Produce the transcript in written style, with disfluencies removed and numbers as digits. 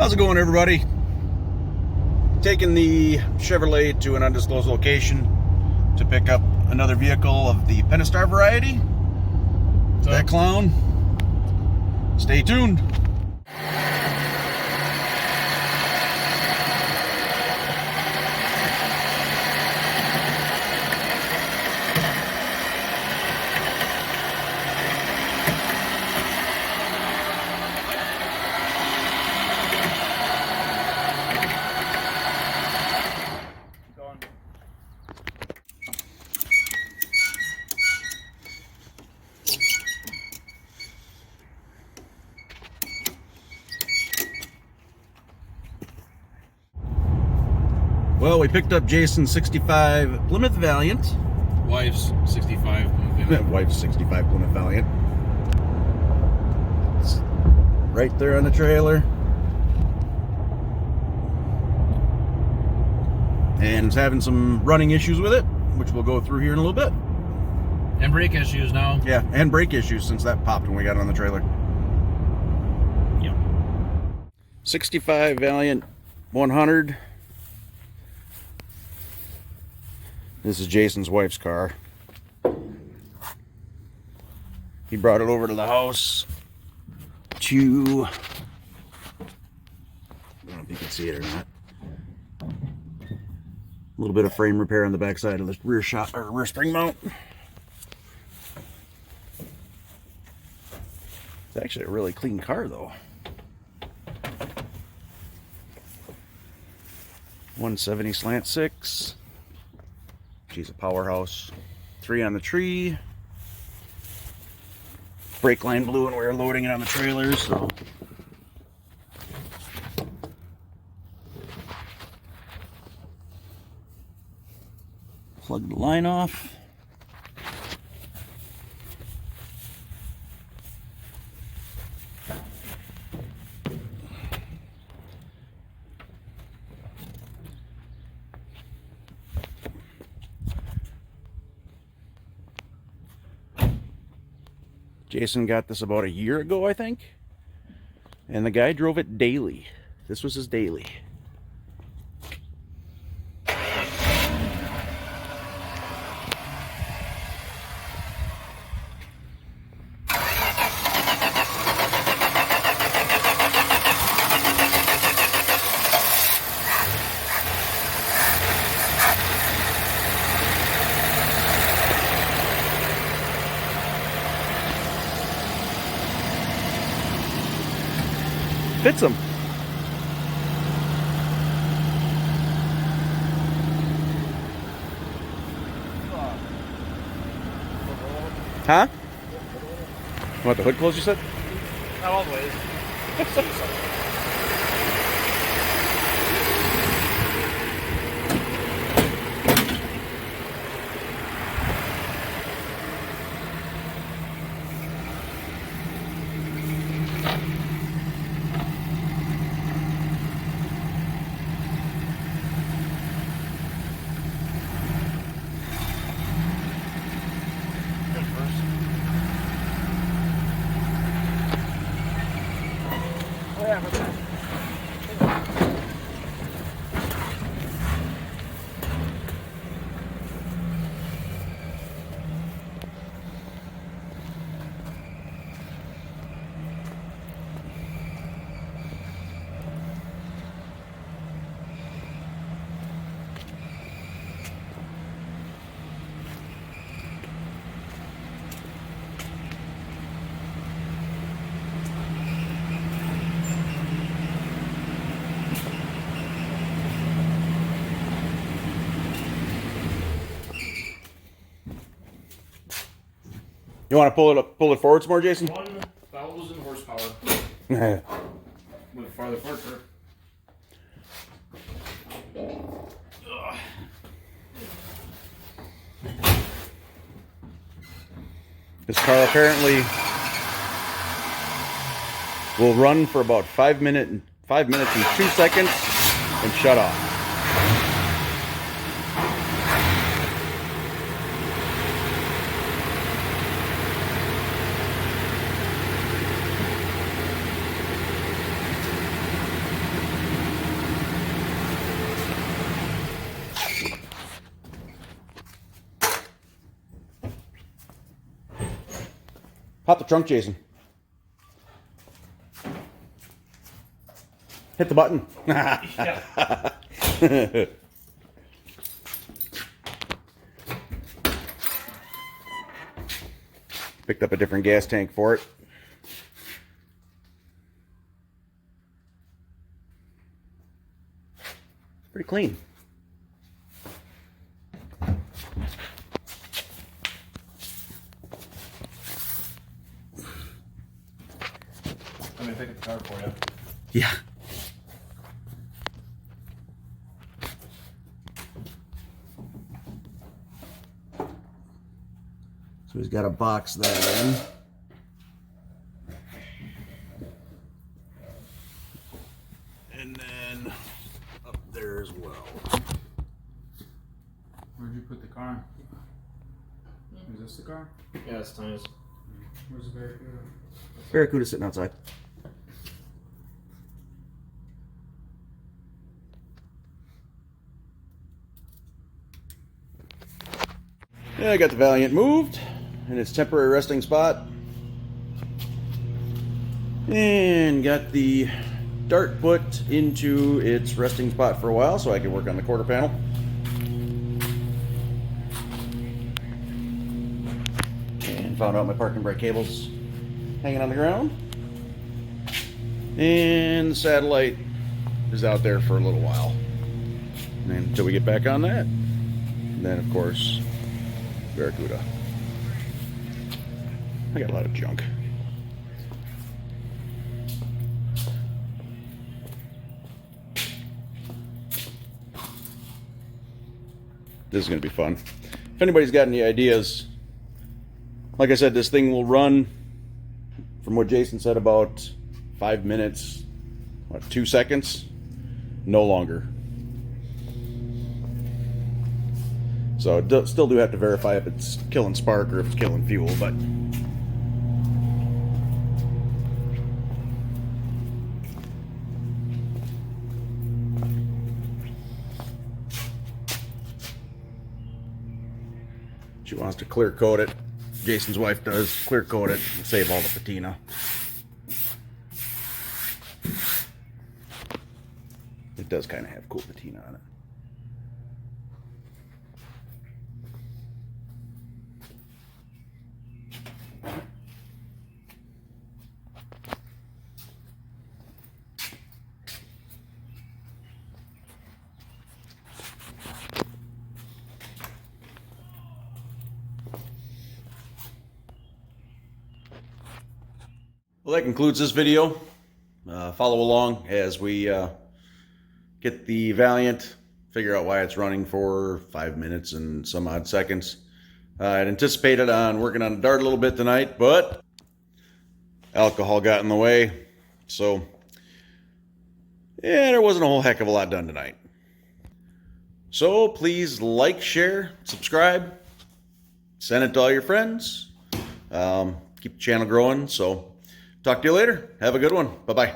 How's it going, everybody? Taking the Chevrolet to an undisclosed location to pick up another vehicle of the Pentastar variety. That clown. Stay tuned. Well, we picked up Jason's 65 Plymouth Valiant. Wife's 65 Plymouth Valiant. Wife's 65 Plymouth Valiant. It's right there on the trailer. And it's having some running issues with it, which we'll go through here in a little bit. And brake issues now. Yeah, and brake issues since that popped when we got it on the trailer. Yep. 65 Valiant 100. This is Jason's wife's car. He brought it over to the house to, I don't know if you can see it or not. A little bit of frame repair on the back side of the rear shot or rear spring mount. It's actually a really clean car though. 170 slant 6. She's a powerhouse. 3 on the tree. Brake line blew and we were loading it on the trailer, so. Plug the line off. Jason got this about a year ago, I think. And the guy drove it daily. This was his daily. Fits him. Huh? What, the hood closed, you said? Not always. You want to pull it forward some more, Jason? 1,000 horsepower. Yeah. With farther forward, sir. This car apparently will run for about 5 minutes and 2 seconds and shut off. Pop the trunk, Jason. Hit the button. Picked up a different gas tank for it. Pretty clean. I'm gonna pick up the car for you. Yeah. So he's got a box there in. And then up there as well. Where'd you put the car? Is this the car? Yeah, it's Tanya's. Where's the Barracuda? Barracuda sitting outside. Yeah, I got the Valiant moved in its temporary resting spot. And got the Dart put into its resting spot for a while so I can work on the quarter panel. And found out my parking brake cable's hanging on the ground. And the satellite is out there for a little while. And until we get back on that. And then, of course, Barracuda. I got a lot of junk. This is going to be fun. If anybody's got any ideas, like I said, this thing will run, from what Jason said, about 5 minutes, 2 seconds, no longer. So still do have to verify if it's killing spark or if it's killing fuel, but she wants to clear coat it. Jason's wife does clear coat it and save all the patina. It does kind of have cool patina on it. Well, that concludes this video. Follow along as we get the Valiant, figure out why it's running for 5 minutes and some odd seconds. I'd anticipated on working on the Dart a little bit tonight, but alcohol got in the way. So, yeah, there wasn't a whole heck of a lot done tonight. So please like, share, subscribe, send it to all your friends. Keep the channel growing. So talk to you later. Have a good one. Bye-bye.